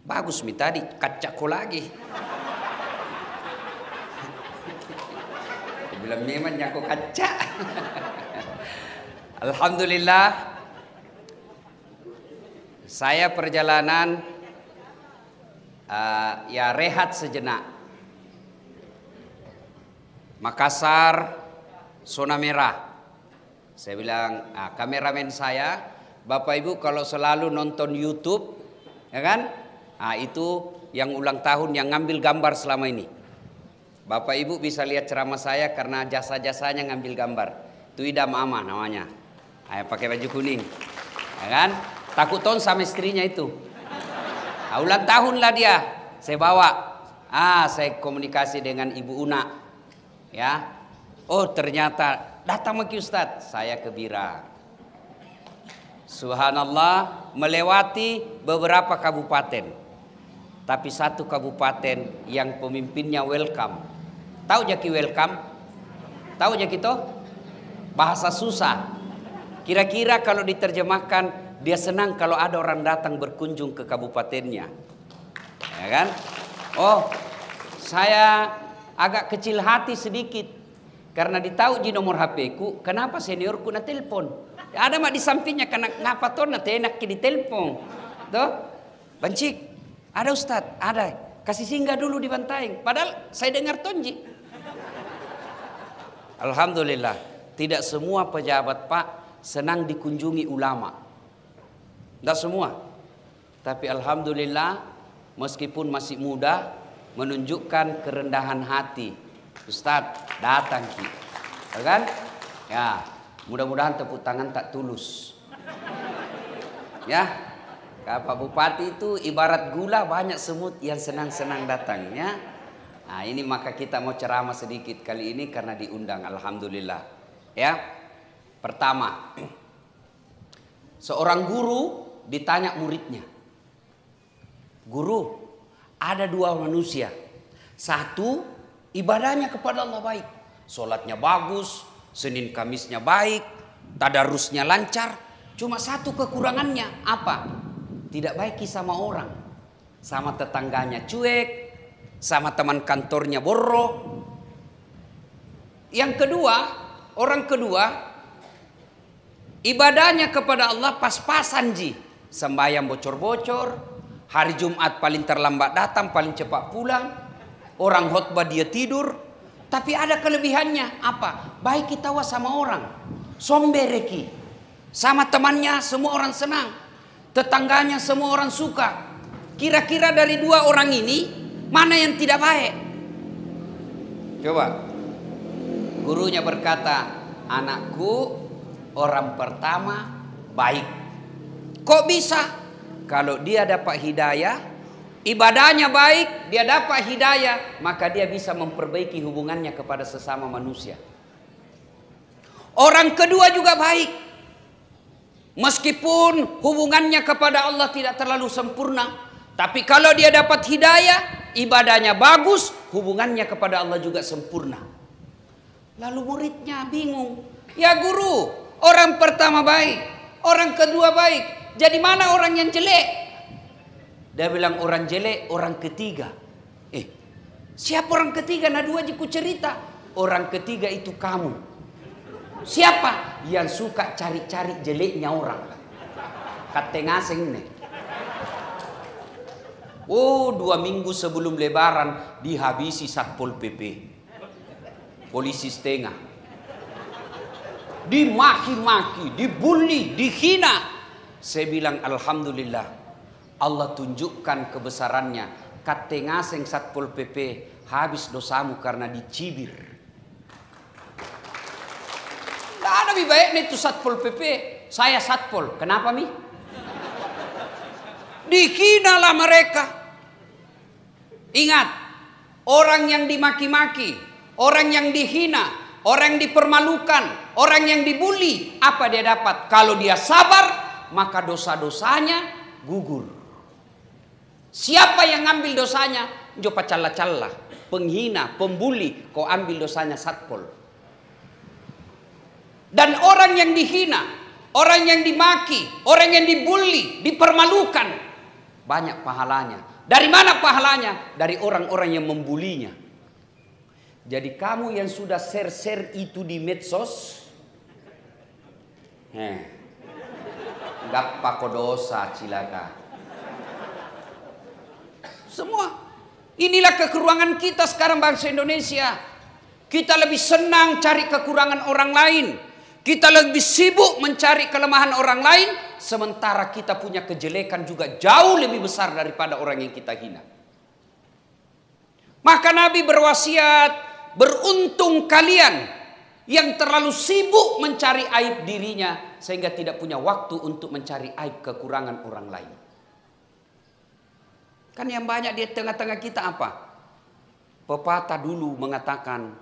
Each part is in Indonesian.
Bagus mi tadi, kacaku lagi. Bilang memang aku kaca. Alhamdulillah, saya perjalanan ya rehat sejenak. Makassar, zona merah. Saya bilang, kameramen saya, Bapak Ibu kalau selalu nonton YouTube, ya kan? Itu yang ulang tahun yang ngambil gambar selama ini. Bapak Ibu bisa lihat ceramah saya karena jasa-jasanya ngambil gambar. Itu Idam Ama namanya. Pakai baju kuning, ya kan? Takut ton sama istrinya itu. Ulang tahun lah dia. Saya bawa. Saya komunikasi dengan Ibu Una. Ya. Oh ternyata datang Maki Ustadz. Saya ke Bira. Subhanallah, melewati beberapa kabupaten. Tapi satu kabupaten yang pemimpinnya welcome. Tahu jaki welcome? Tahu jaki itu? Bahasa susah. Kira-kira kalau diterjemahkan, dia senang kalau ada orang datang berkunjung ke kabupatennya. Ya kan? Oh, saya agak kecil hati sedikit. Karena ditahu di nomor HP ku, kenapa seniorku na telepon? Ada mak di sampingnya, kenapa tuh na enak di telepon? Tuh, Bancik, ada Ustadz, ada. Kasih singgah dulu di Bantaeng. Padahal saya dengar tonji. Alhamdulillah, tidak semua pejabat Pak senang dikunjungi ulama. Tidak semua. Tapi alhamdulillah, meskipun masih muda, menunjukkan kerendahan hati. Ustadz, datang Ki. Ya kan? Ya, mudah-mudahan tepuk tangan tak tulus. Ya, Pak Bupati itu ibarat gula, banyak semut yang senang-senang datang. Ya. Nah, ini maka kita mau ceramah sedikit kali ini karena diundang. Alhamdulillah. Ya. Pertama, seorang guru ditanya muridnya, "Guru, ada dua manusia. Satu, ibadahnya kepada Allah baik. Sholatnya bagus, Senin Kamisnya baik, tadarusnya lancar. Cuma satu kekurangannya, apa? Tidak baik sama orang. Sama tetangganya cuek, sama teman kantornya borok. Yang kedua, orang kedua, ibadahnya kepada Allah pas-pasan ji. Sembahyang bocor-bocor, hari Jumat paling terlambat datang, paling cepat pulang. Orang khotbah dia tidur. Tapi ada kelebihannya, apa? Baik kita sama orang. Sombereki. Sama temannya semua orang senang. Tetangganya semua orang suka. Kira-kira dari dua orang ini, mana yang tidak baik? Coba. Gurunya berkata, "Anakku, orang pertama baik." Kok bisa? Kalau dia dapat hidayah, ibadahnya baik, dia dapat hidayah, maka dia bisa memperbaiki hubungannya kepada sesama manusia. Orang kedua juga baik. Meskipun hubungannya kepada Allah tidak terlalu sempurna, tapi kalau dia dapat hidayah, ibadahnya bagus, hubungannya kepada Allah juga sempurna. Lalu muridnya bingung. "Ya guru, orang pertama baik, orang kedua baik. Jadi mana orang yang jelek?" Dia bilang, "Orang jelek, orang ketiga." Siapa orang ketiga? Nah dua jiku cerita. Orang ketiga itu kamu. Siapa? Yang suka cari-cari jeleknya orang. Kata ngaseng nih. 2 minggu sebelum lebaran dihabisi Satpol PP. Polisi setengah. Dimaki-maki, dibully, dihina. Saya bilang alhamdulillah, Allah tunjukkan kebesarannya. Kate ngaseng Satpol PP, habis dosamu karena dicibir. Tidak ada lebih baiknya itu Satpol PP. Saya Satpol, kenapa mi? Dihinalah mereka. Ingat, orang yang dimaki-maki, orang yang dihina, orang yang dipermalukan, orang yang dibully, apa dia dapat? Kalau dia sabar, maka dosa-dosanya gugur. Siapa yang ambil dosanya? Jo pacalla-calla, penghina, pembuli, kau ambil dosanya Satpol. Dan orang yang dihina, orang yang dimaki, orang yang dibully, dipermalukan, banyak pahalanya. Dari mana pahalanya? Dari orang-orang yang membulinya. Jadi kamu yang sudah share-share itu di medsos, gappa dosa cilaka. Semua. Inilah kekurangan kita sekarang bangsa Indonesia. Kita lebih senang cari kekurangan orang lain. Kita lebih sibuk mencari kelemahan orang lain. Sementara kita punya kejelekan juga jauh lebih besar daripada orang yang kita hina. Maka Nabi berwasiat, beruntung kalian yang terlalu sibuk mencari aib dirinya sehingga tidak punya waktu untuk mencari aib kekurangan orang lain. Kan yang banyak di tengah-tengah kita apa? Pepatah dulu mengatakan,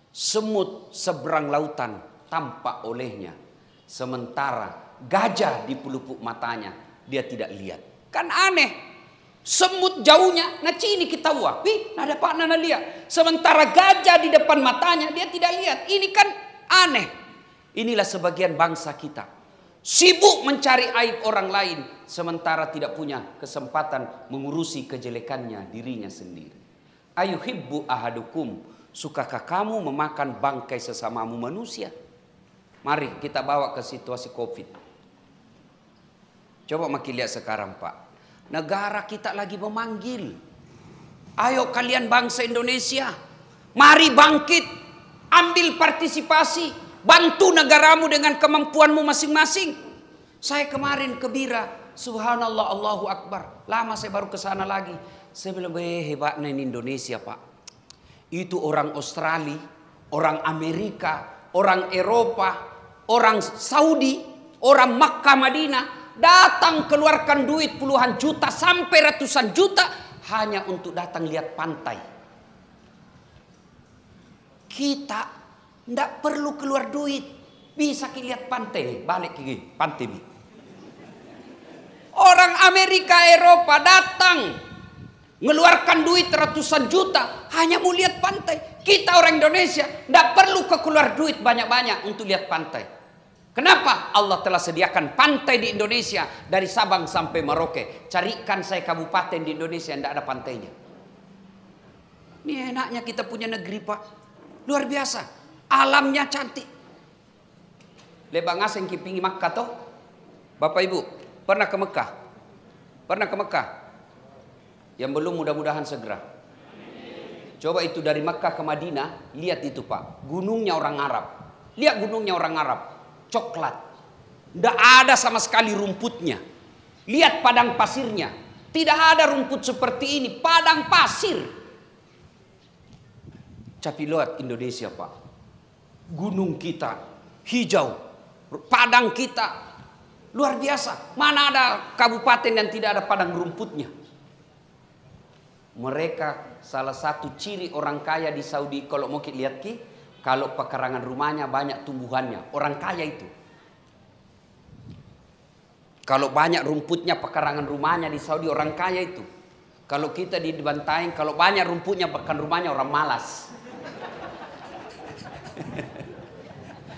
semut seberang lautan tampak olehnya, sementara gajah di pelupuk matanya dia tidak lihat. Kan aneh. Semut jauhnya, ini kita wah, nada pak nana lihat. Sementara gajah di depan matanya dia tidak lihat. Ini kan aneh. Inilah sebagian bangsa kita, sibuk mencari aib orang lain, sementara tidak punya kesempatan mengurusi kejelekannya dirinya sendiri. Ayuhibbu ahadukum, sukakah kamu memakan bangkai sesamamu manusia? Mari kita bawa ke situasi COVID. Coba makin lihat sekarang Pak. Negara kita lagi memanggil. Ayo kalian bangsa Indonesia. Mari bangkit. Ambil partisipasi. Bantu negaramu dengan kemampuanmu masing-masing. Saya kemarin ke Bira. Subhanallah, Allahu Akbar. Lama saya baru ke sana lagi. Saya bilang, hebatnya ini Indonesia Pak. Itu orang Australia, orang Amerika, orang Eropa, orang Saudi, orang Makkah Madinah datang keluarkan duit puluhan juta sampai ratusan juta hanya untuk datang lihat pantai. Kita tidak perlu keluar duit, bisa lihat pantai, balik ke pantai. Orang Amerika, Eropa datang mengeluarkan duit ratusan juta hanya mau lihat pantai. Kita orang Indonesia tidak perlu keluar duit banyak-banyak untuk lihat pantai. Kenapa? Allah telah sediakan pantai di Indonesia dari Sabang sampai Merauke. Carikan saya kabupaten di Indonesia yang tidak ada pantainya. Ini enaknya kita punya negeri Pak. Luar biasa. Alamnya cantik. Lebang asing kipingi Makkah toh. Bapak Ibu pernah ke Mekah? Pernah ke Mekah? Yang belum mudah-mudahan segera. Coba itu dari Mekah ke Madinah. Lihat itu Pak. Gunungnya orang Arab. Lihat gunungnya orang Arab. Coklat. Tidak ada sama sekali rumputnya. Lihat padang pasirnya. Tidak ada rumput seperti ini. Padang pasir. Tapi lihat Indonesia Pak. Gunung kita hijau. Padang kita luar biasa. Mana ada kabupaten yang tidak ada padang rumputnya. Mereka salah satu ciri orang kaya di Saudi. Kalau mau kita lihat kalau pekarangan rumahnya banyak tumbuhannya. Orang kaya itu. Kalau banyak rumputnya pekarangan rumahnya di Saudi orang kaya itu. Kalau kita di Bantaeng, kalau banyak rumputnya pekarangan rumahnya orang malas.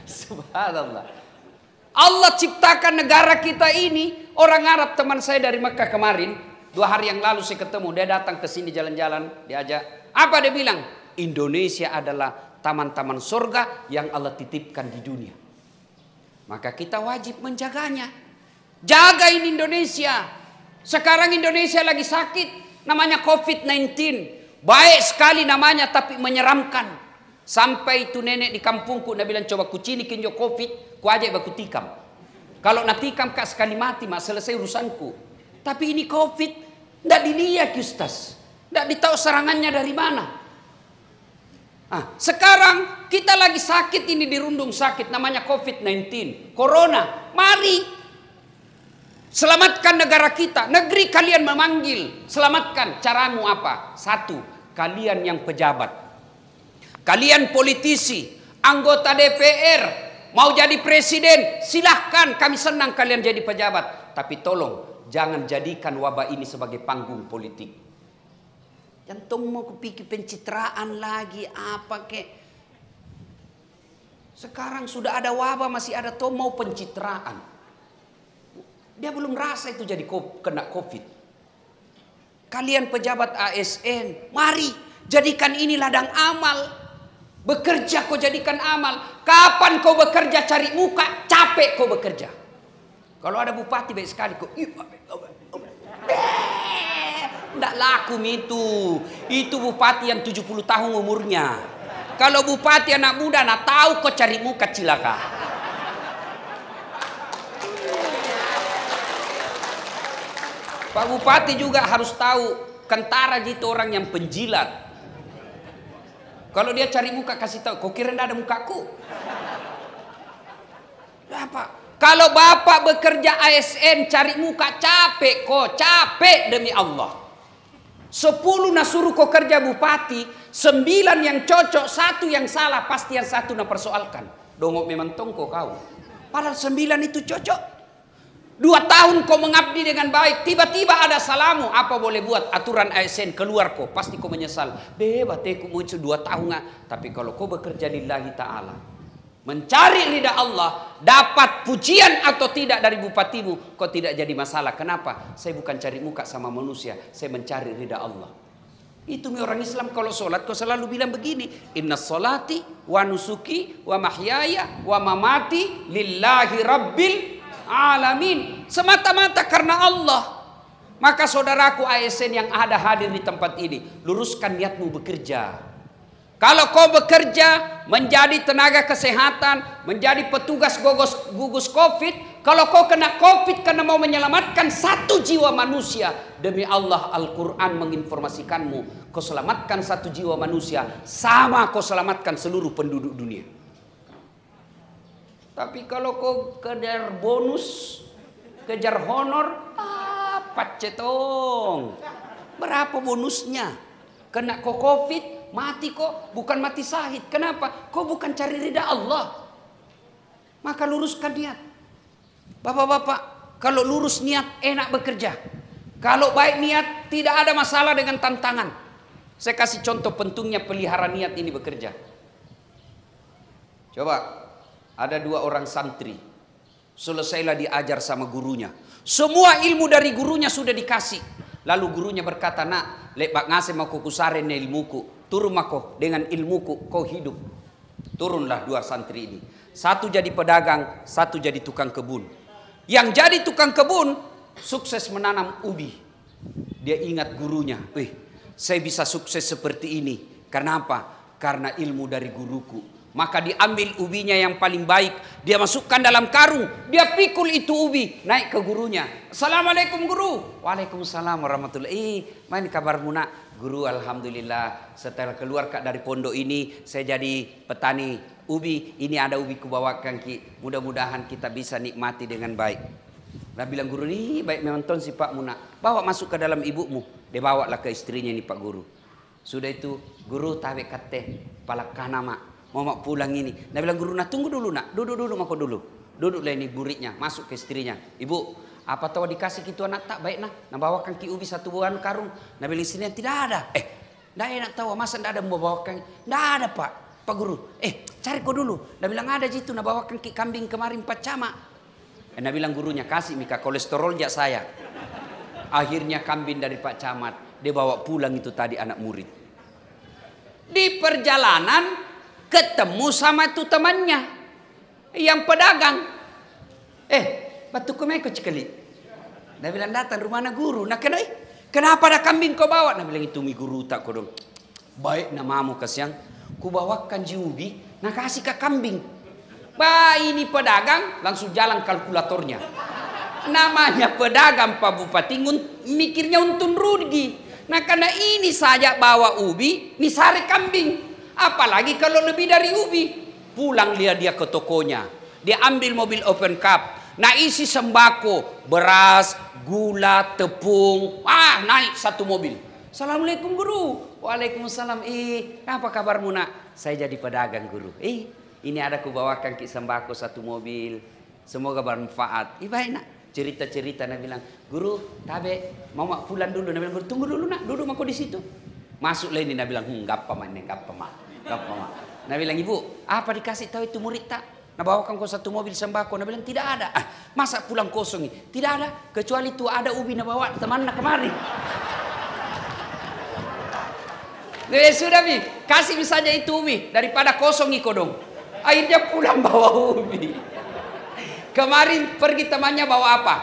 Subhanallah. Allah ciptakan negara kita ini. Orang Arab teman saya dari Mekah kemarin. 2 hari yang lalu saya ketemu. Dia datang ke sini jalan-jalan. Diajak. Apa dia bilang? Indonesia adalah taman-taman surga yang Allah titipkan di dunia. Maka kita wajib menjaganya. Jaga ini Indonesia. Sekarang Indonesia lagi sakit. Namanya COVID-19. Baik sekali namanya tapi menyeramkan. Sampai itu nenek di kampungku. Dia bilang coba kucini kinjo COVID. Ku ajak baku tikam. Kalau nak tikam kak sekali mati mak selesai urusanku. Tapi ini COVID. Tidak dilihat Ustaz. Tidak ditahu serangannya dari mana. Sekarang kita lagi sakit ini dirundung sakit namanya COVID-19, Corona. Mari selamatkan negara kita. Negeri kalian memanggil, selamatkan. Caramu apa? 1, kalian yang pejabat, kalian politisi, anggota DPR, mau jadi presiden, silahkan. Kami senang kalian jadi pejabat. Tapi tolong jangan jadikan wabah ini sebagai panggung politik. Jantung mau kupikir pencitraan lagi apa kek. Sekarang sudah ada wabah masih ada toh mau pencitraan. Dia belum rasa itu jadi kena COVID. kalian pejabat ASN, mari jadikan ini ladang amal. Bekerja kau jadikan amal. Kapan kau bekerja cari muka, capek kau bekerja. Kalau ada bupati baik sekali kau, tidak laku itu. Itu bupati yang 70 tahun umurnya. Kalau bupati anak muda, nak tahu kau cari muka cilaka. Pak Bupati juga harus tahu, kentara gitu orang yang penjilat. Kalau dia cari muka kasih tahu, kau kira tidak ada mukaku? Apa? Kalau bapak bekerja ASN cari muka capek kok, capek demi Allah. 10 nasuruh kau kerja bupati, 9 yang cocok, 1 yang salah, pasti yang 1 nak persoalkan. Dongok memang tongko kau. Padahal 9 itu cocok. 2 tahun kau mengabdi dengan baik, tiba-tiba ada salamu, apa boleh buat? Aturan ASN keluar kau, pasti kau menyesal. Bateku mau 2 tahun. Tapi kalau kau bekerja lillahi ta'ala, mencari ridha Allah, dapat pujian atau tidak dari bupatimu, kau tidak jadi masalah. Kenapa? Saya bukan cari muka sama manusia, saya mencari ridha Allah. Itu orang Islam kalau sholat kau selalu bilang begini, inna sholati wa nusuki wa mahyaya wa mamati lillahi rabbil alamin, semata-mata karena Allah. Maka saudaraku ASN yang ada hadir di tempat ini, luruskan niatmu bekerja. Kalau kau bekerja menjadi tenaga kesehatan, menjadi petugas gugus COVID, kalau kau kena COVID karena mau menyelamatkan 1 jiwa manusia, demi Allah Al-Quran menginformasikanmu, kau selamatkan 1 jiwa manusia sama kau selamatkan seluruh penduduk dunia. Tapi kalau kau kejar bonus, kejar honor, apa cetong? Berapa bonusnya? Kena kau COVID, mati kok, bukan mati syahid. Kenapa? Kau bukan cari ridha Allah. Maka luruskan niat. Bapak-bapak, kalau lurus niat enak bekerja. Kalau baik niat tidak ada masalah dengan tantangan. Saya kasih contoh pentingnya pelihara niat ini bekerja. Coba. Ada 2 orang santri, selesailah diajar sama gurunya. Semua ilmu dari gurunya sudah dikasih. Lalu gurunya berkata, nak, lebak ngasih mau kusaren ilmuku. Turun mako dengan ilmuku kau hidup. Turunlah 2 santri ini. 1 jadi pedagang, 1 jadi tukang kebun. Yang jadi tukang kebun, sukses menanam ubi. Dia ingat gurunya, saya bisa sukses seperti ini. Kenapa? Karena ilmu dari guruku. Maka diambil ubinya yang paling baik, dia masukkan dalam karung, dia pikul itu ubi, naik ke gurunya. Assalamualaikum guru. Waalaikumsalam warahmatullahi. Mana kabarmu nak? Guru alhamdulillah, setelah keluar dari pondok ini saya jadi petani ubi. Ini ada ubi kubawakan ki. Mudah-mudahan kita bisa nikmati dengan baik. Dia bilang guru ini baik memang ton si Pak Muna. Bawa masuk ke dalam ibumu. Dia bawalah ke istrinya ini Pak Guru. Sudah itu guru tawe kate palakana mak. Mau mak pulang ini. Dia bilang guru nak tunggu dulu nak. Duduk dulu mako dulu. Duduklah ini buritnya. Masuk ke istrinya. Ibu apa tahu dikasih gitu anak tak baik nak. Nah bawakan ki ubi 1 buah karung. Nah bilang istrinya tidak ada. Dah enak tahu masa tidak ada mau bawakan. Tidak ada Pak Guru. Cari kau dulu. Dia bilang ada jitu. Nah bawakan ki kambing kemarin 4 camak. Dia bilang gurunya kasih mika kolesterol jak saya. Akhirnya kambing dari Pak Camat. Dia bawa pulang itu tadi anak murid. Di perjalanan ketemu sama itu temannya yang pedagang. Batu kemeko cikali. Dia bilang datang rumah anak guru. Nah kenapa ada kambing kau bawa? Nah bilang itu mi guru tak kau dong. Baik namamu kasihan. Ku bawakan jiubi. Nah kasih ke kambing. Ini pedagang langsung jalan kalkulatornya. Namanya pedagang Pak Bupati mikirnya untung rugi. Nah karena ini saja bawa ubi, ini sari kambing. Apalagi kalau lebih dari ubi. Pulang dia ke tokonya. Dia ambil mobil open cup. Nah isi sembako, beras, gula, tepung. Naik 1 mobil. Assalamualaikum guru. Waalaikumsalam. Apa kabarmu nak? Saya jadi pedagang guru. Ini ada kubawakan ki sembako 1 mobil. Semoga bermanfaat. Baik nak. Cerita-cerita nak bilang, guru, tabe mau mak pulang dulu. Nak bilang, guru tunggu dulu nak, duduk mako di situ. Masuklah ini nak bilang, gappa mak. Nak bilang, ibu, apa dikasih tahu itu murid tak? Nak bawakan kau 1 mobil sembako. Nak bilang, tidak ada. Masa pulang kosong ini? Tidak ada, kecuali itu ada ubi nak bawa teman nak kemari. Sudah Mi, kasih misalnya itu Umi, daripada kosong iko dong. Akhirnya pulang bawa ubi. Kemarin pergi temannya bawa apa?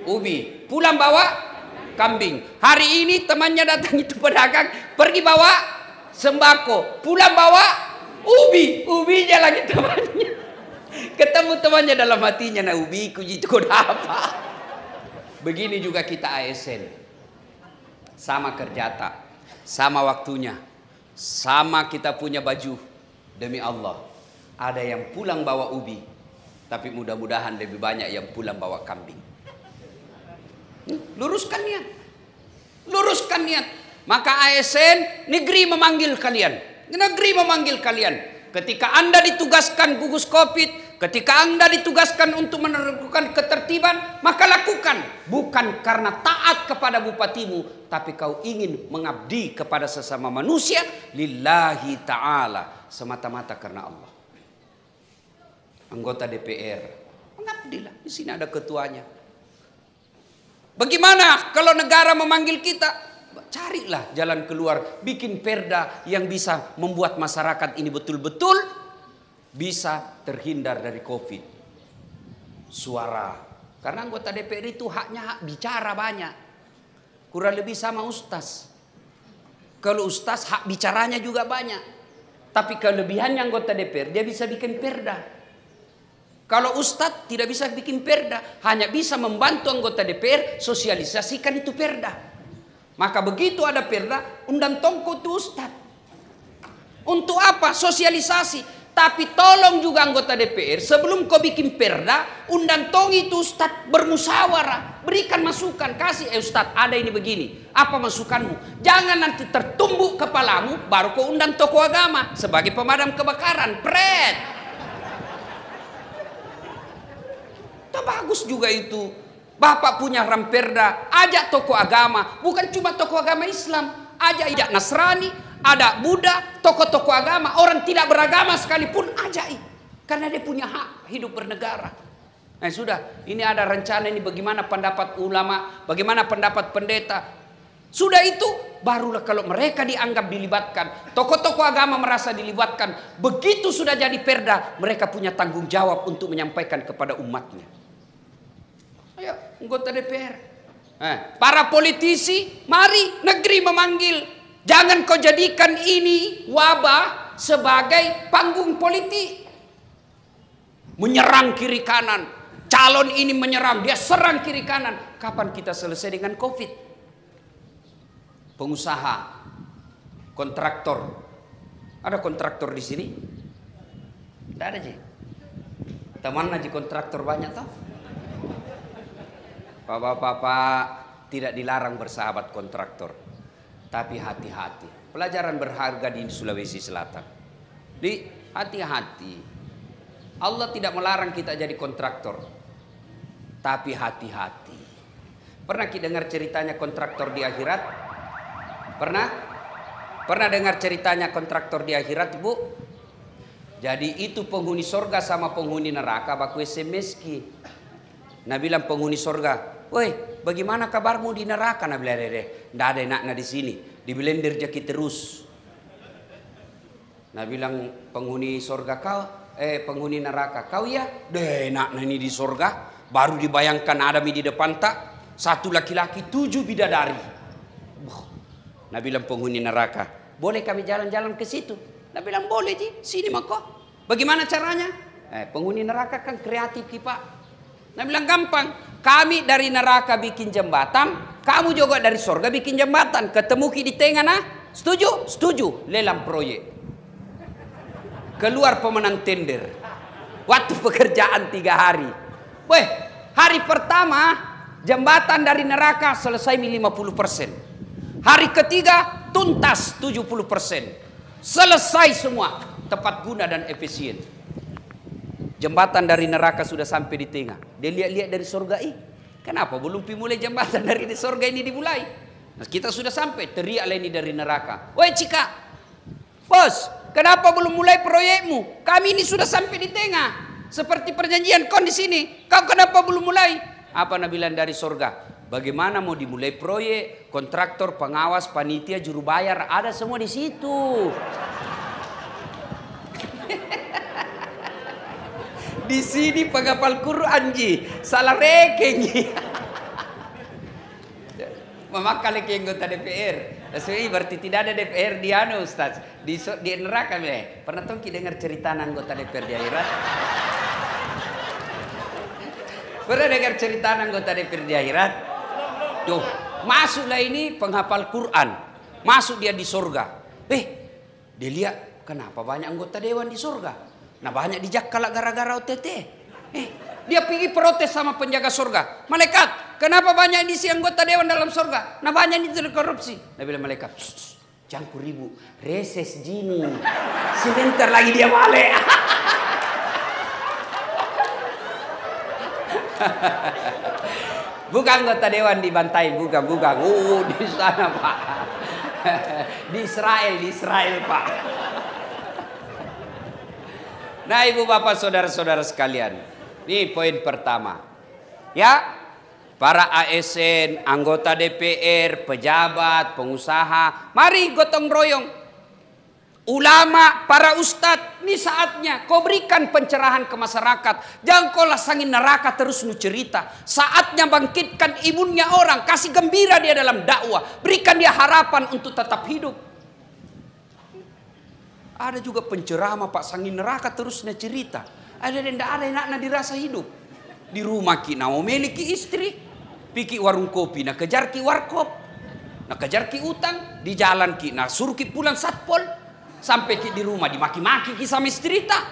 Ubi. Pulang bawa kambing. Hari ini temannya datang itu pedagang, pergi bawa sembako. Pulang bawa ubi. Ubinya lagi temannya. Ketemu temannya dalam hatinya, nah ubi itu apa? Begini juga kita ASN. Sama kerjata, sama waktunya, sama kita punya baju. Demi Allah, ada yang pulang bawa ubi, tapi mudah-mudahan lebih banyak yang pulang bawa kambing. Luruskan niat, luruskan niat. Maka ASN negeri memanggil kalian, negeri memanggil kalian. Ketika Anda ditugaskan gugus COVID, ketika Anda ditugaskan untuk menerapkan ketertiban, maka lakukan. Bukan karena taat kepada bupatimu, tapi kau ingin mengabdi kepada sesama manusia, lillahi ta'ala, semata-mata karena Allah. Anggota DPR, mengabdilah. Di sini ada ketuanya. Bagaimana kalau negara memanggil kita? Carilah jalan keluar, bikin perda yang bisa membuat masyarakat ini betul-betul bisa terhindar dari COVID. Suara, karena anggota DPR itu haknya hak bicara banyak. Kurang lebih sama ustaz. Kalau ustaz hak bicaranya juga banyak. Tapi kelebihannya anggota DPR, dia bisa bikin perda. Kalau ustaz tidak bisa bikin perda, hanya bisa membantu anggota DPR sosialisasikan itu perda. Maka begitu ada perda, undang tongko itu ustaz. Untuk apa? Sosialisasi. Tapi tolong juga anggota DPR, sebelum kau bikin perda, undang tong itu ustaz bermusyawarah. Berikan masukan, kasih, ustaz ada ini begini. Apa masukanmu? Jangan nanti tertumbuk kepalamu, baru kau undang tokoh agama sebagai pemadam kebakaran. Pret. Itu bagus juga itu. Bapak punya ramperda, ajak tokoh agama, bukan cuma tokoh agama Islam, ajak Nasrani, ada Buddha, tokoh-tokoh agama, orang tidak beragama sekalipun ajak, karena dia punya hak hidup bernegara. Nah sudah, ini ada rencana ini bagaimana pendapat ulama, bagaimana pendapat pendeta. Sudah itu, barulah kalau mereka dianggap dilibatkan, tokoh-tokoh agama merasa dilibatkan, begitu sudah jadi perda, mereka punya tanggung jawab untuk menyampaikan kepada umatnya. Ayo, anggota DPR. Para politisi, mari negeri memanggil. Jangan kau jadikan ini wabah sebagai panggung politik. Menyerang kiri kanan. Calon ini menyerang, dia serang kiri kanan. Kapan kita selesai dengan COVID? Pengusaha, kontraktor. Ada kontraktor di sini? Tidak ada, Ji. Teman aja kontraktor banyak tau. Bapak-bapak, tidak dilarang bersahabat kontraktor, tapi hati-hati. Pelajaran berharga di Sulawesi Selatan. Di hati-hati. Allah tidak melarang kita jadi kontraktor, tapi hati-hati. Pernah kita dengar ceritanya kontraktor di akhirat? Pernah? Pernah dengar ceritanya kontraktor di akhirat, Bu? Jadi itu penghuni sorga sama penghuni neraka baku SMS ki. Nah bilang penghuni sorga, woi bagaimana kabarmu di neraka? Nah bilang tidak ada enaknya di sini, di blender jaki terus. Nah bilang penghuni sorga penghuni neraka, kau ya? Deh enaknya ini di sorga, baru dibayangkan ada di depan tak, satu laki-laki 7 bidadari. Nah bilang penghuni neraka, boleh kami jalan-jalan ke situ? Nah bilang boleh Ji, sini mako. Bagaimana caranya? Penghuni neraka kan kreatif ki Pak. Nah bilang gampang, kami dari neraka bikin jembatan, kamu juga dari sorga bikin jembatan, ketemu ki di tengah nah, setuju? Setuju, lelang proyek. Keluar pemenang tender, waktu pekerjaan 3 hari. Weh, hari pertama jembatan dari neraka selesai 50%. Hari ketiga tuntas 70%. Selesai semua, tepat guna dan efisien. Jembatan dari neraka sudah sampai di tengah. Dia lihat-lihat dari surga, kenapa belum dimulai jembatan dari surga ini dimulai? Nah, kita sudah sampai, teriaklah ini dari neraka. Woi Cika, bos, kenapa belum mulai proyekmu? Kami ini sudah sampai di tengah. Seperti perjanjian kau di sini, kau kenapa belum mulai? Apa Nabi bilang dari surga? Bagaimana mau dimulai proyek, kontraktor, pengawas, panitia, juru bayar, ada semua di situ. Di sini penghafal Quran ji, salah rekeng. Memakai lagi anggota DPR. Jadi berarti tidak ada DPR di anu Ustaz. Di neraka me. Pernah tuh dengar cerita anggota DPR di akhirat? Pernah dengar cerita anggota DPR di akhirat? Tuh, masuklah ini penghafal Quran. Masuk dia di surga. Dia lihat kenapa banyak anggota dewan di surga. Nah banyak dijakkalak gara-gara OTT. Dia pergi protes sama penjaga surga. Malaikat, kenapa banyak diisi anggota dewan dalam surga? Nah banyak itu korupsi. Nah bilang malaikat, jangan ribu, reses jini. Sebentar lagi dia balik. Bukan anggota dewan dibantai, bukan. Di sana Pak. Di Israel Pak. Nah ibu bapak saudara-saudara sekalian, ini poin pertama. Ya, para ASN, anggota DPR, pejabat, pengusaha, mari gotong royong. Ulama, para ustadz, ini saatnya kau berikan pencerahan ke masyarakat. Jangan kau lasangin neraka terus nu cerita. Saatnya bangkitkan imunnya orang, kasih gembira dia dalam dakwah, berikan dia harapan untuk tetap hidup. Ada juga penceramah Pak sangin neraka terus na cerita. Ada yang tidak ada enaknya dirasa hidup. Di rumah kita mau memiliki istri, piki warung kopi, nak kejar ki warkop, nak kejar ki utang, di jalan ki, nak suruh ki pulang satpol. Sampai di rumah dimaki-maki sama istri tak.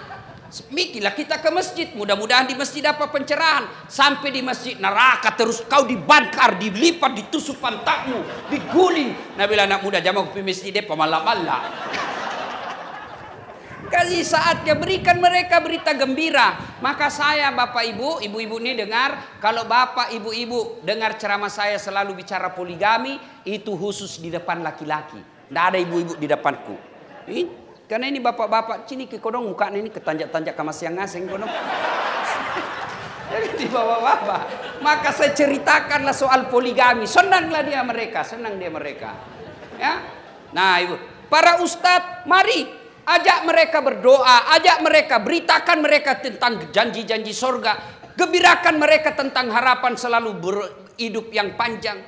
Mikilah kita ke masjid. Mudah-mudahan di masjid dapat pencerahan. Sampai di masjid neraka terus kau dibakar, dilipat, ditusuk pantatmu, diguling. Nah bila anak muda jamak ke masjid dia pemalak-malak. Kasih saatnya berikan mereka berita gembira. Maka saya bapak ibu, ibu-ibu ini dengar. Kalau bapak ibu-ibu dengar ceramah saya selalu bicara poligami. Itu khusus di depan laki-laki. Tidak ada ibu-ibu di depanku. Karena ini bapak-bapak sini ke kodong mukanya ini ketanjak-tanjak ke masing ngasing kodong. Jadi di bapak-bapak. Maka saya ceritakanlah soal poligami. Senang dia mereka. Ya. Nah ibu, para ustadz, mari ajak mereka berdoa, ajak mereka, beritakan mereka tentang janji-janji surga, gembirakan mereka tentang harapan selalu berhidup yang panjang.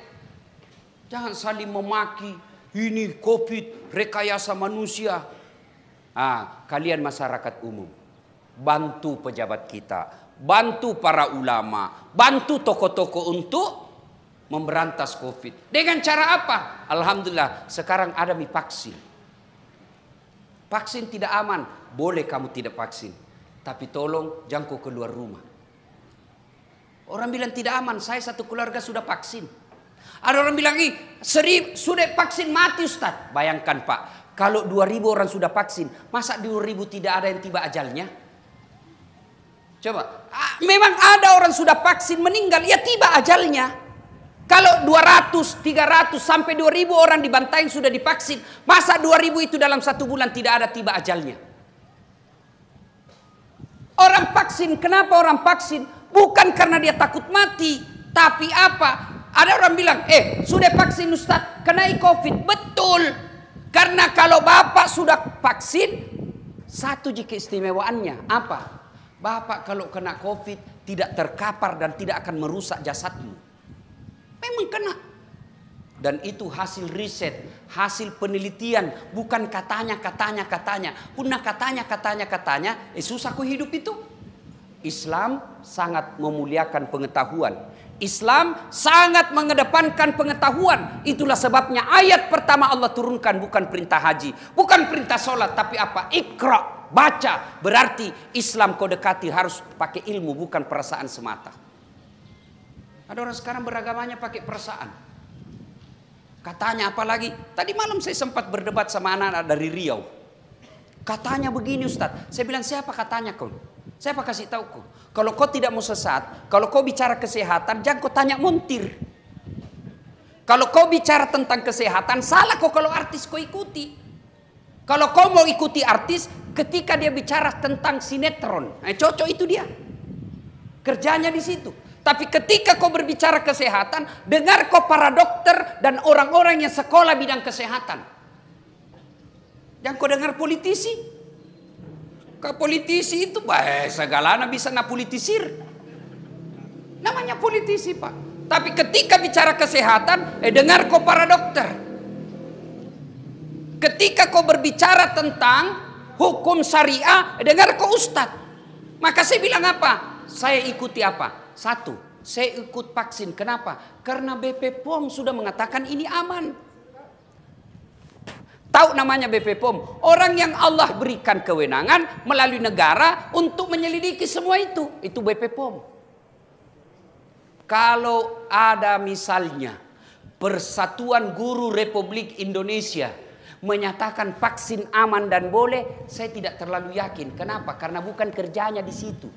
Jangan saling memaki. Ini COVID, rekayasa manusia. Kalian masyarakat umum, bantu pejabat kita, bantu para ulama, bantu tokoh-tokoh untuk memberantas COVID. Dengan cara apa? Alhamdulillah, sekarang ada vaksin. Vaksin tidak aman, boleh kamu tidak vaksin. Tapi tolong jangan kau keluar rumah. Orang bilang tidak aman, saya satu keluarga sudah vaksin. Ada orang bilang, sudah vaksin mati Ustaz. Bayangkan Pak, kalau 2000 orang sudah vaksin, masa 2000 tidak ada yang tiba ajalnya? Coba, memang ada orang sudah vaksin meninggal, ya tiba ajalnya. Kalau 200, 300, sampai 2000 orang di Bantaeng sudah divaksin, masa 2000 itu dalam 1 bulan tidak ada tiba ajalnya? Orang vaksin, kenapa orang vaksin? Bukan karena dia takut mati, tapi apa? Ada orang bilang, sudah vaksin Ustaz, kena COVID. Betul. Karena kalau Bapak sudah vaksin, satu jika istimewaannya. Apa? Bapak kalau kena COVID, tidak terkapar dan tidak akan merusak jasadmu. Memang kena. Dan itu hasil riset, hasil penelitian. Bukan katanya. Punah katanya. Susah kok hidup itu. Islam sangat memuliakan pengetahuan. Islam sangat mengedepankan pengetahuan. Itulah sebabnya ayat pertama Allah turunkan bukan perintah haji, bukan perintah sholat, tapi apa? Iqra, baca. Berarti Islam kau dekati harus pakai ilmu, bukan perasaan semata. Ada orang sekarang beragamanya pakai perasaan. Katanya apalagi, tadi malam saya sempat berdebat sama anak-anak dari Riau. Katanya begini Ustaz. Saya bilang, siapa katanya kau? Siapa kasih tahu kau? Kalau kau tidak mau sesat, kalau kau bicara kesehatan, jangan kau tanya montir. Kalau kau bicara tentang kesehatan, salah kau kalau artis kau ikuti. Kalau kau mau ikuti artis, ketika dia bicara tentang sinetron, cocok itu dia. Kerjanya di situ. Tapi ketika kau berbicara kesehatan, dengar kau para dokter dan orang-orang yang sekolah bidang kesehatan. Jangan kau dengar politisi. Kau politisi itu segalanya bisa napolitisir. Namanya politisi, Pak. Tapi ketika bicara kesehatan, dengar kau para dokter. Ketika kau berbicara tentang hukum syariah, dengar kau ustadz. Maka saya bilang apa? Saya ikuti apa? Satu, saya ikut vaksin. Kenapa? Karena BP POM sudah mengatakan ini aman. Tahu namanya BP POM? Orang yang Allah berikan kewenangan melalui negara untuk menyelidiki semua itu. Itu BP POM. Kalau ada misalnya Persatuan Guru Republik Indonesia menyatakan vaksin aman dan boleh, saya tidak terlalu yakin. Kenapa? Karena bukan kerjanya di situ.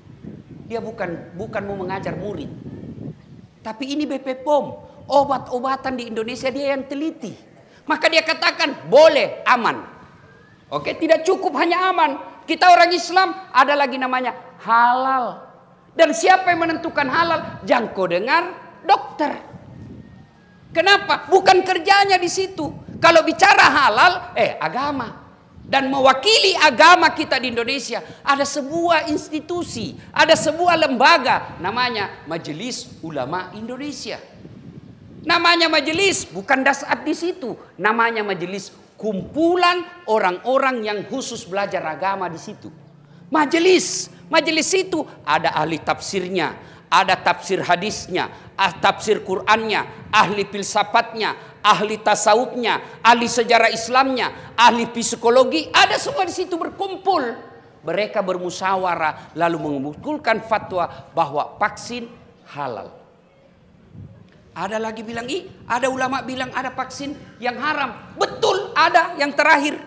Dia bukan mau mengajar murid. Tapi ini BP POM, obat-obatan di Indonesia dia yang teliti. Maka dia katakan boleh, aman. Oke, tidak cukup hanya aman. Kita orang Islam ada lagi namanya halal. Dan siapa yang menentukan halal? Jangan kau dengar dokter. Kenapa? Bukan kerjanya di situ. Kalau bicara halal, agama. Dan mewakili agama kita di Indonesia, ada sebuah institusi, ada sebuah lembaga, namanya Majelis Ulama Indonesia. Namanya majelis, bukan dasat di situ. Namanya majelis, kumpulan orang-orang yang khusus belajar agama di situ. Majelis itu ada ahli tafsirnya, ada tafsir hadisnya, tafsir Qur'annya, ahli filsafatnya, ahli tasawufnya, ahli sejarah Islamnya, ahli psikologi, ada semua di situ berkumpul. Mereka bermusyawarah lalu mengumpulkan fatwa bahwa vaksin halal. Ada lagi bilang, ada ulama bilang ada vaksin yang haram. Betul, ada yang terakhir.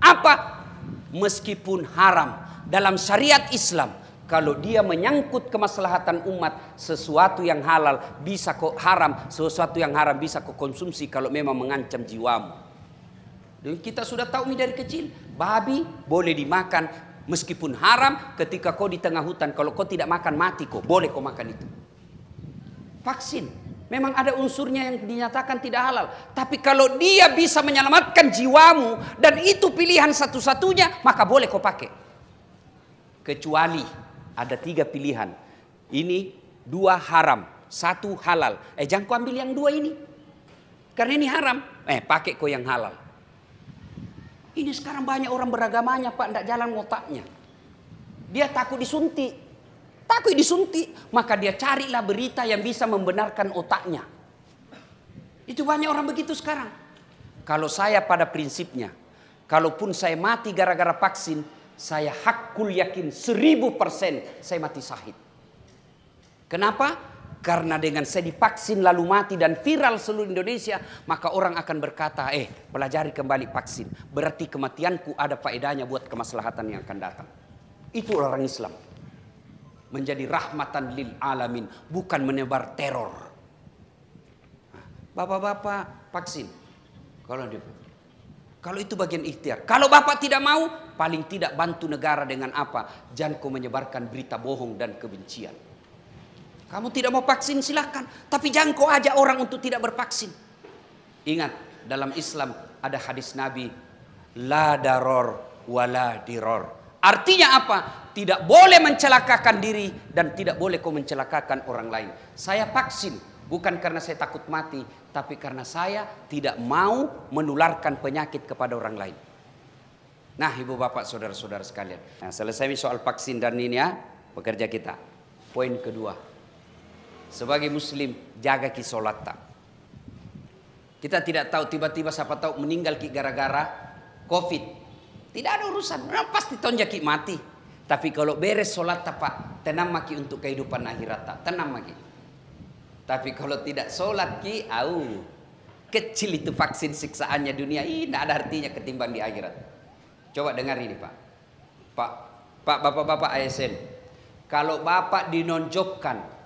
Apa? Meskipun haram dalam syariat Islam, kalau dia menyangkut kemaslahatan umat, sesuatu yang halal bisa kok haram, sesuatu yang haram bisa kok konsumsi kalau memang mengancam jiwamu. Dan kita sudah tahu ini dari kecil, babi boleh dimakan meskipun haram ketika kau di tengah hutan. Kalau kau tidak makan mati kok, boleh kau makan itu. Vaksin memang ada unsurnya yang dinyatakan tidak halal, tapi kalau dia bisa menyelamatkan jiwamu dan itu pilihan satu-satunya, maka boleh kau pakai. Kecuali ada 3 pilihan. Ini 2 haram, 1 halal. Jangan kau ambil yang 2 ini. Karena ini haram. Pakai kau yang halal. Ini sekarang banyak orang beragamanya, Pak, tidak jalan otaknya. Dia takut disuntik. Takut disuntik. Maka dia carilah berita yang bisa membenarkan otaknya. Itu banyak orang begitu sekarang. Kalau saya pada prinsipnya, kalaupun saya mati gara-gara vaksin, saya hakul yakin 1000% saya mati syahid. Kenapa? Karena dengan saya divaksin lalu mati dan viral seluruh Indonesia, maka orang akan berkata, pelajari kembali vaksin. Berarti kematianku ada faedahnya buat kemaslahatan yang akan datang. Itu orang Islam. Menjadi rahmatan lil alamin, bukan menebar teror. Bapak-bapak vaksin. Kalau itu bagian ikhtiar. Kalau bapak tidak mau, paling tidak bantu negara dengan apa? Jangan kau menyebarkan berita bohong dan kebencian. Kamu tidak mau vaksin silahkan, tapi jangan kau ajak orang untuk tidak bervaksin. Ingat, dalam Islam ada hadis Nabi, la daror wala diror. Artinya apa? Tidak boleh mencelakakan diri dan tidak boleh kau mencelakakan orang lain. Saya vaksin bukan karena saya takut mati, tapi karena saya tidak mau menularkan penyakit kepada orang lain. Nah, ibu bapak, saudara-saudara sekalian. Nah, selesai soal vaksin dan ini ya, pekerja kita. Poin kedua. Sebagai muslim, jaga ki solat tak. Kita tidak tahu tiba-tiba siapa tahu meninggal ki gara-gara COVID. Tidak ada urusan, pasti tonjaki mati. Tapi kalau beres solat tak, Pak, tenang maki untuk kehidupan akhirat tak, tenang maki. Tapi kalau tidak solat ki, kecil itu vaksin siksaannya dunia. Tidak ada artinya ketimbang di akhirat. Coba dengar ini, Pak. Bapak-bapak ASN. Kalau Bapak dinonjokkan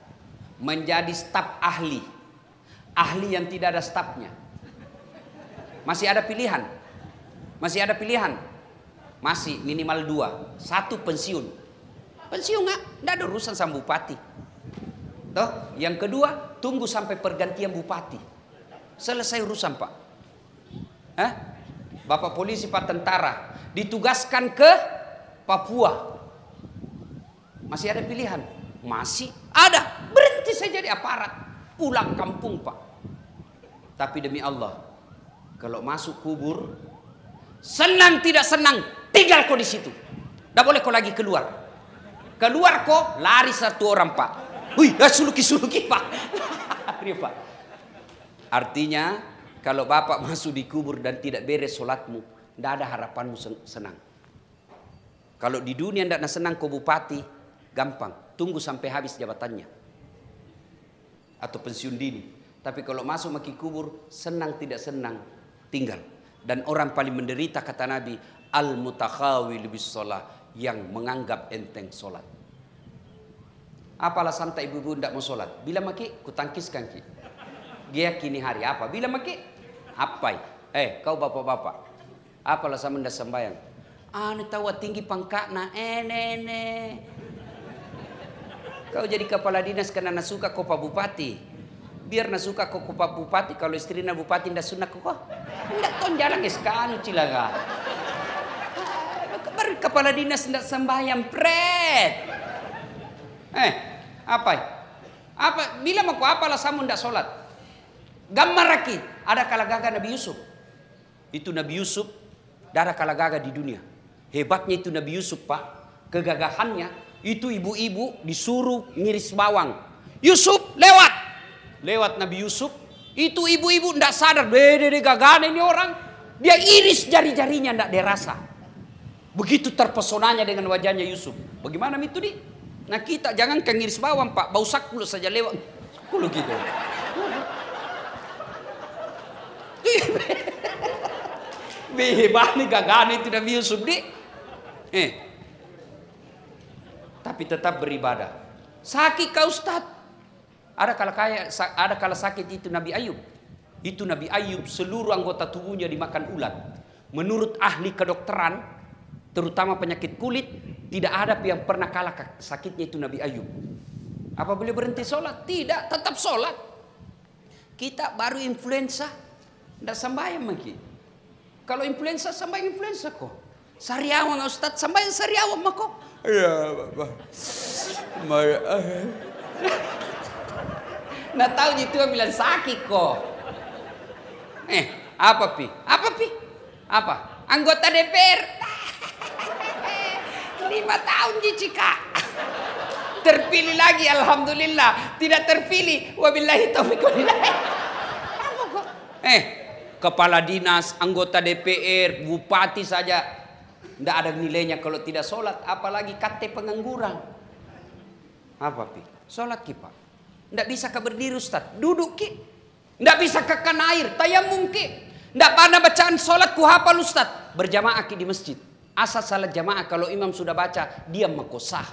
menjadi staf ahli yang tidak ada stafnya, masih ada pilihan. Masih minimal 2. 1 pensiun. Pensiun nggak ada urusan sama bupati. Toh, yang kedua, tunggu sampai pergantian bupati. Selesai urusan, Pak. Bapak polisi, Pak tentara, ditugaskan ke Papua. Masih ada pilihan? Masih ada. Berhenti saja jadi aparat. Pulang kampung, Pak. Tapi demi Allah, kalau masuk kubur, senang tidak senang, tinggal kau di situ. Tidak boleh kau lagi keluar. Keluar kau, lari satu orang, Pak. Wih, suluki-suluki, Pak. Lari, Pak. Artinya, kalau Bapak masuk di kubur dan tidak beres sholatmu, tidak ada harapanmu senang. Kalau di dunia tidak senang kau bupati, gampang. Tunggu sampai habis jabatannya. Atau pensiun dini. Tapi kalau masuk maki kubur, senang tidak senang, tinggal. Dan orang paling menderita, kata Nabi, al-mutakhawil bis sholat, yang menganggap enteng sholat. Apa alasan tak ibu-ibu tidak mau sholat? Bila maki, kutangkiskan ki. Dia kini hari apa? Bila maki, apa? Kau bapak-bapak, apa alasan anda sembahyang? Anu tahu tinggi pangkatna, nene. Kau jadi kepala dinas karena nasuka kau pak bupati. Biar nasuka kau pak bupati, kalau istrinya bupati ndak sunnah kau. Ndak ton jalan sekali cilaga. Baru kepala dinas ndak sembahyang pret. Apa? Bila mau apa alasanmu ndak sholat? Gambar lagi, ada kala gagah Nabi Yusuf. Itu Nabi Yusuf, ada kala gagah di dunia. Hebatnya itu Nabi Yusuf, Pak. Kegagahannya, itu ibu-ibu disuruh ngiris bawang. Yusuf lewat Nabi Yusuf. Itu ibu-ibu ndak sadar, beda gagahnya ini orang. Dia iris jari-jarinya ndak dirasa. Begitu terpesonanya dengan wajahnya Yusuf. Bagaimana itu di? Nah kita jangan ngiris bawang, Pak. Bau sakul saja lewat. Kulu gitu. Hebat nih gagahnya itu Nabi Yusuf di. Tapi tetap beribadah. Sakit kau Ustaz. Ada kala sakit itu Nabi Ayub. Itu Nabi Ayub seluruh anggota tubuhnya dimakan ulat. Menurut ahli kedokteran, terutama penyakit kulit, tidak ada yang pernah kalah sakitnya itu Nabi Ayub. Apa boleh berhenti sholat? Tidak, tetap sholat. Kita baru influenza, tidak sembahyang lagi. Kalau influenza, sembahyang influenza kok. Sariawan Ustaz, sembahyang sariawan mah kok. Ya Bapak. Nah tahu itu bilang sakit kok. Apa pi? Apa? Anggota DPR 5 tahun Cika. Terpilih lagi, alhamdulillah. Tidak terpilih, wabillahi taufiq walhidayah. Apa kok? Kepala dinas, anggota DPR, bupati saja tidak ada nilainya kalau tidak sholat, apalagi KT pengangguran. Apa pi? Sholat ki Pak. Tidak bisa ke berdiri Ustaz, duduk ki. Tidak bisa ke kan air, tayamum ki. Tidak pernah bacaan sholat ku hafal Ustaz. Berjamaah ki di masjid. Asal salat jamaah kalau imam sudah baca, diam makosah.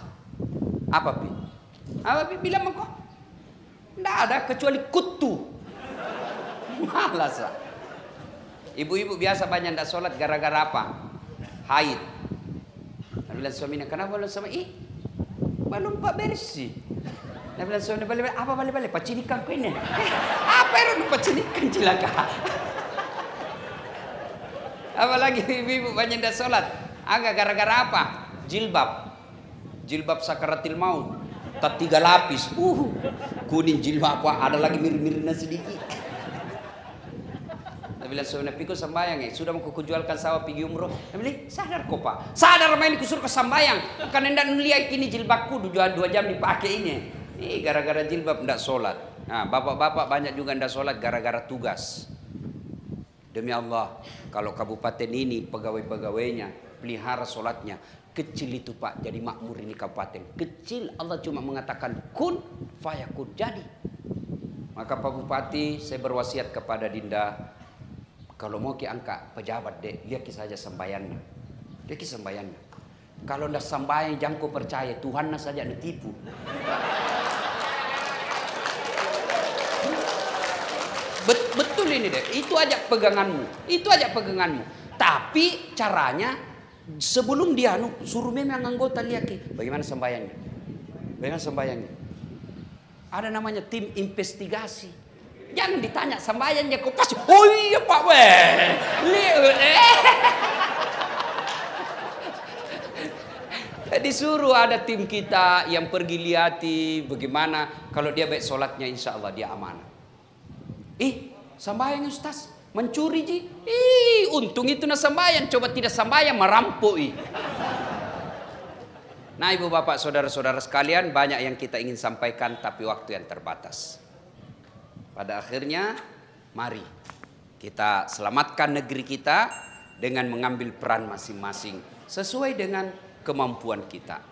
Apa pi? Bilang mako? Tidak ada kecuali kutu. Malas lah. Ibu-ibu biasa banyak tidak sholat gara-gara apa? Haid. Bilang suaminya, kenapa belum sama? Belum pak bersih. Bilang suaminya, balik. Apa balik? Pacinikan ku ini. Apa yang pacinikan cilaka? Apalagi ibu-ibu banyak tidak sholat. Agak gara-gara apa? Jilbab sakaratil maut. Tak 3 lapis. Kuning jilbab apa? Ada lagi mirip-miripnya sedikit. Bila suami pikir sembayang sudah mau kujualkan sawah pergi umroh. Nabi sadar kok Pak. Sadar main kusur ke sembayang. Karena ndak lihat ini jilbabku 2 jam dipakai ini. Gara-gara jilbab ndak sholat. Nah, bapak-bapak banyak juga ndak sholat gara-gara tugas. Demi Allah, kalau kabupaten ini pegawai-pegawainya pelihara sholatnya. Kecil itu Pak, jadi makmur ini kabupaten. Kecil, Allah cuma mengatakan kun fayakun, jadi. Maka Pak Bupati, saya berwasiat kepada Dinda, kalau mau angkat pejabat dek, lihat saja sembayannya. Lihat sembayannya. Kalau ndak sembayang jangan kau percaya, Tuhan saja ditipu. Betul ini deh, itu aja peganganmu. Tapi caranya sebelum dia suruh memang anggota lihat bagaimana sembayangnya. Ada namanya tim investigasi. Jangan ditanya sembahyangnya kok pas. Oh iya Pak Disuruh ada tim kita yang pergi lihati bagaimana kalau dia baik sholatnya, insya Allah dia amanah. Sembahyang Ustaz mencuri ji. Untung itu na sembahyang, coba tidak sembahyang merampok. Nah ibu bapak saudara-saudara sekalian, banyak yang kita ingin sampaikan tapi waktu yang terbatas. Pada akhirnya mari kita selamatkan negeri kita dengan mengambil peran masing-masing sesuai dengan kemampuan kita.